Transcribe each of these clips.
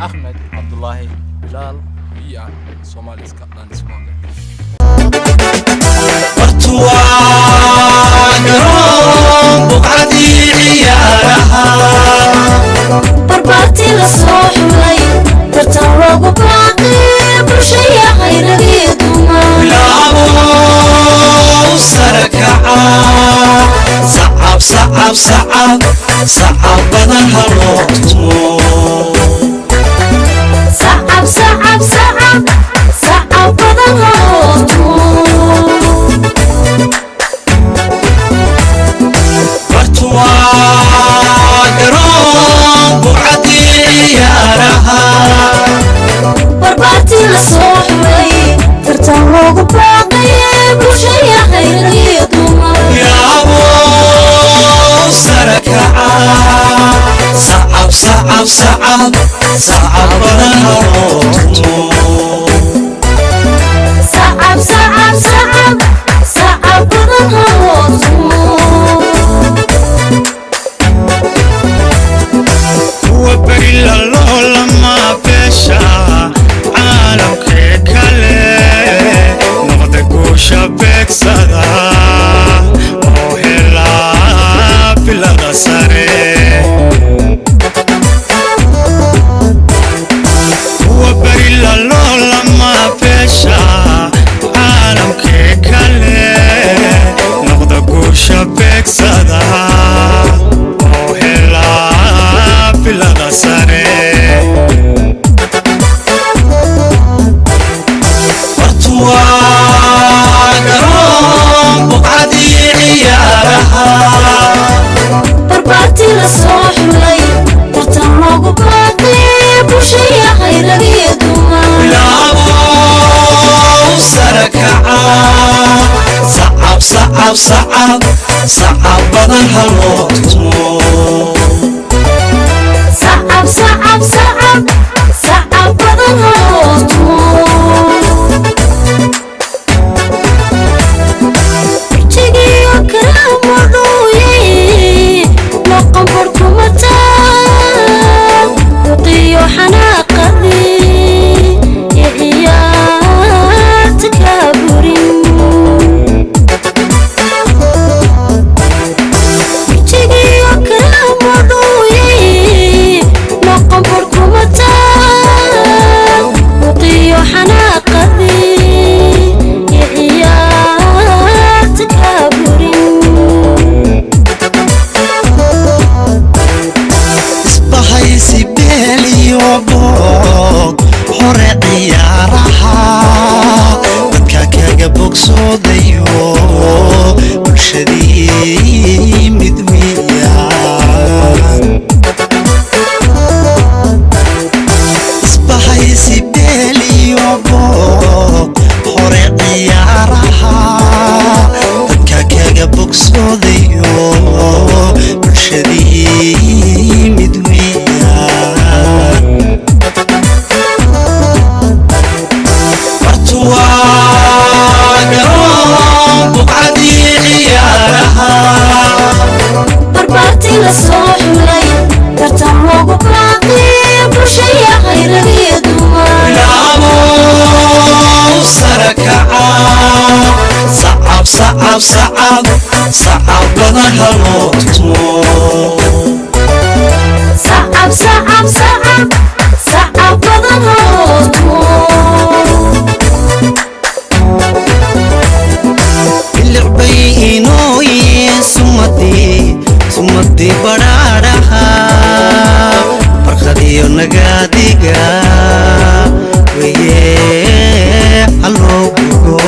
Ahmed Abdullahi Bilal Bian Somali Scotland Squad. برباتي لصوحي ترتوق باقي برشي غير غيدوما لابو سركعا صعب صعب صعب صعب بدن هالوقتمو صعب صعب صعب صعب بدن هالوقتمو برباتي لصوحي ترتوق باقي برشي غير غيدوما يا ابو سركعا صعب صعب صعب صعب بدن هالوقتمو صعب صعب صعب صعب بدن هالوقتمو وبريل الله لما بشا عالم كله نقد كوشا بك صدا وهلا بلا سري وبريل الله لما بشا عالم كله نقد كوشا بك صدا وهلا بلا سري برباتي لصوحي ترتوق باقي برشي غير غيدوما لابو سركعا صعب صعب صعب صعب بدن هالوقتمو صعب صعب صعب صعب بدن هالوقتمو جيجي وكرام وضوي مقام بركمتا وقيو حناقذي يا عيال تكابرين جيجي وكرام وضوي مقام بركمتا وقيو حناقذي يا عيال تكابرين isbahaysi beel iyo boog hore ciyaaraha dadka kaga bogsoodayo bulshadii mid weeyaan isbahaysi beel iyo boog hore ciyaaraha dadka kaga bogsoodayo bulshadii mid weeyaan bartuwaa garoon buqcadii ciyaaraha برباتي لصوحي ترتوق باقي برشي غير غيدوما لابو سركعا صعب صعب صعب صعب بدن هالوقتمو صعب صعب صعب صعب بدن هالوقتمو اللعبي إنوي سمدي برارها برخدي ونقاديقا ويه هلو بيقو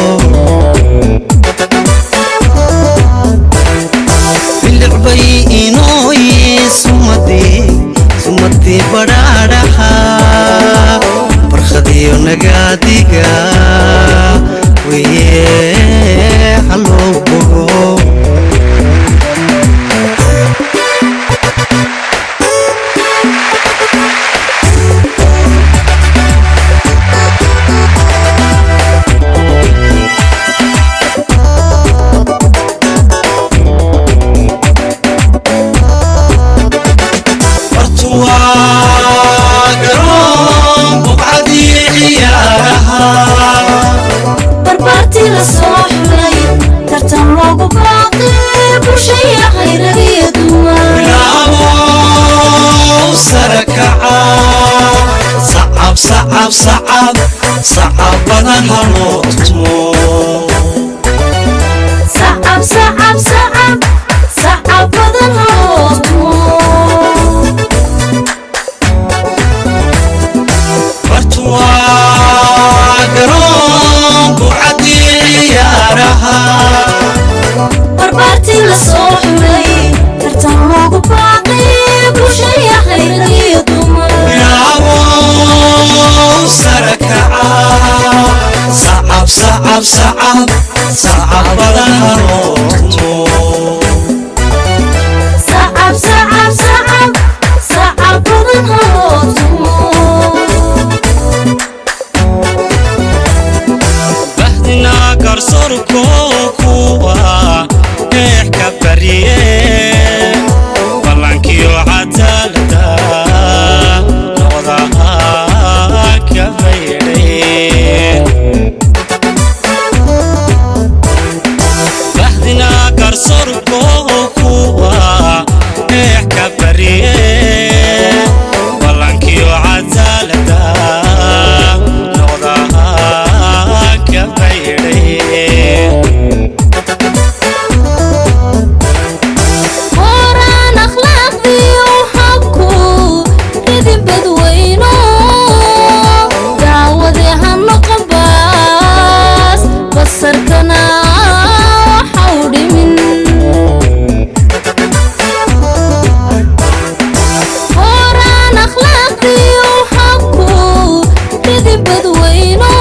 اللعبي إنوي سمدي برارها برخدي ونقاديقا ويه هلو بيقو برتوا قرون sacab sacab badan haloo tumo sacab sacab sacab sacab badan haloo tumo bartuwaa garoonku cadiyaaraha barbaartii la soo xulay tartan loogu baaqay bulshaya khayradii dumar bilaabow sare kaca sacab sacab sacab sacab badan haloo tumo sacab sacab sacab sacab badan haloo tumo bahdina garsoorko kuwa eexka bariye ballankiyo cadaalada noqdaha ka faydhay bahdina garsoorko kuwa eexka bariye ballankiyo cadaalada noqdaha ka faydhay qoraan akhlaaqdiyo habku idin badweyno daawadee ha noqon baas basarkana waxau dhimin qoraan akhlaaqdiyo habku idin badweyno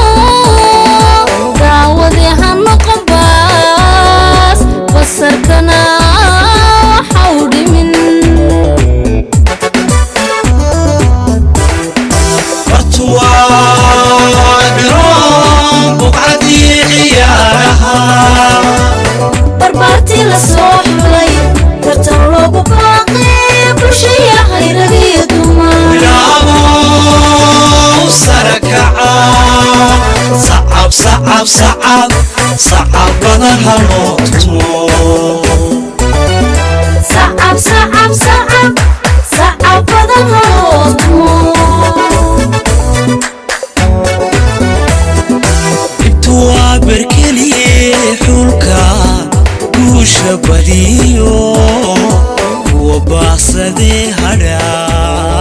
daawadee ha noqon baas basarkana waxau dhimin bartuwaa garoon buqcadii ciyaaraha barbaartii la soo xulay tartan loogu baaqay bulshaya khayradii dumar bilaabow sare kaca sacab sacab sacab sacab badan haloo tumo sacab sacab sacab sacab badan haloo tumo dhibtu waa berkeliye xulka guusha badiyo kuwa baaqsadee hadhaa